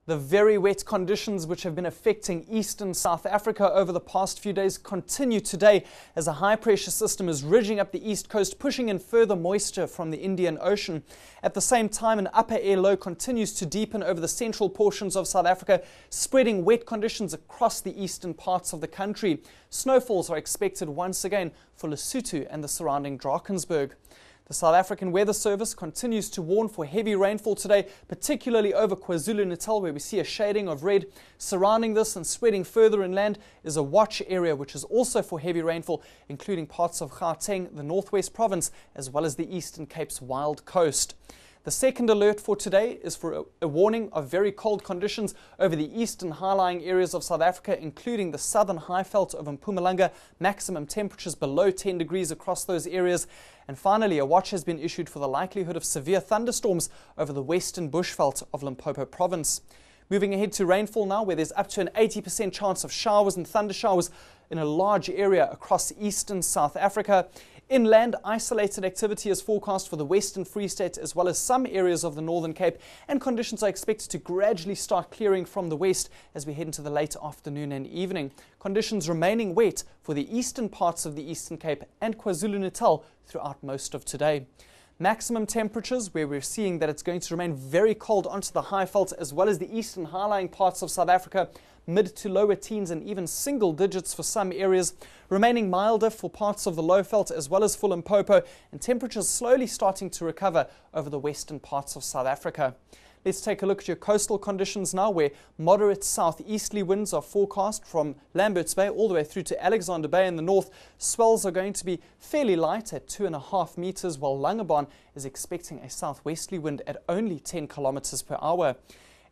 The very wet conditions which have been affecting eastern South Africa over the past few days continue today as a high-pressure system is ridging up the east coast, pushing in further moisture from the Indian Ocean. At the same time, an upper air low continues to deepen over the central portions of South Africa, spreading wet conditions across the eastern parts of the country. Snowfalls are expected once again for Lesotho and the surrounding Drakensberg. The South African Weather Service continues to warn for heavy rainfall today, particularly over KwaZulu-Natal, where we see a shading of red. Surrounding this and spreading further inland is a watch area, which is also for heavy rainfall, including parts of Gauteng, the Northwest Province, as well as the Eastern Cape's Wild Coast. The second alert for today is for a warning of very cold conditions over the eastern high-lying areas of South Africa, including the southern highveld of Mpumalanga, maximum temperatures below 10 degrees across those areas. And finally, a watch has been issued for the likelihood of severe thunderstorms over the western bushveld of Limpopo Province. Moving ahead to rainfall now, where there's up to an 80% chance of showers and thunder showers in a large area across eastern South Africa. Inland, isolated activity is forecast for the Western Free State as well as some areas of the Northern Cape, and conditions are expected to gradually start clearing from the west as we head into the late afternoon and evening. Conditions remaining wet for the eastern parts of the Eastern Cape and KwaZulu-Natal throughout most of today. Maximum temperatures, where we're seeing that it's going to remain very cold onto the highveld as well as the eastern high-lying parts of South Africa, mid to lower teens and even single digits for some areas, remaining milder for parts of the Lowveld as well as for Limpopo, and temperatures slowly starting to recover over the western parts of South Africa. Let's take a look at your coastal conditions now, where moderate southeasterly winds are forecast from Lambert's Bay all the way through to Alexander Bay in the north. Swells are going to be fairly light at 2.5 meters, while Langebaan is expecting a southwesterly wind at only 10 kilometers per hour.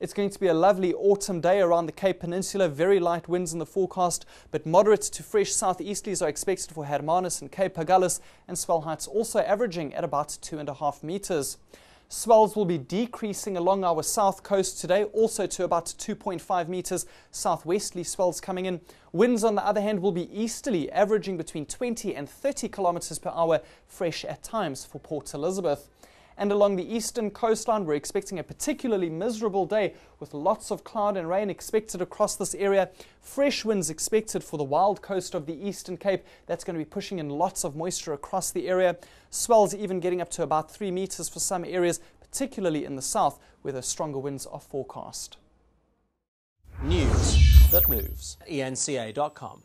It's going to be a lovely autumn day around the Cape Peninsula. Very light winds in the forecast, but moderate to fresh southeasterlies are expected for Hermanus and Cape Agulhas, and swell heights also averaging at about 2.5 meters. Swells will be decreasing along our south coast today, also to about 2.5 meters, southwesterly swells coming in. Winds, on the other hand, will be easterly, averaging between 20 and 30 kilometers per hour, fresh at times for Port Elizabeth. And along the eastern coastline, we're expecting a particularly miserable day with lots of cloud and rain expected across this area. Fresh winds expected for the wild coast of the Eastern Cape. That's going to be pushing in lots of moisture across the area. Swells even getting up to about 3 meters for some areas, particularly in the south, where the stronger winds are forecast. News that moves. eNCA.com.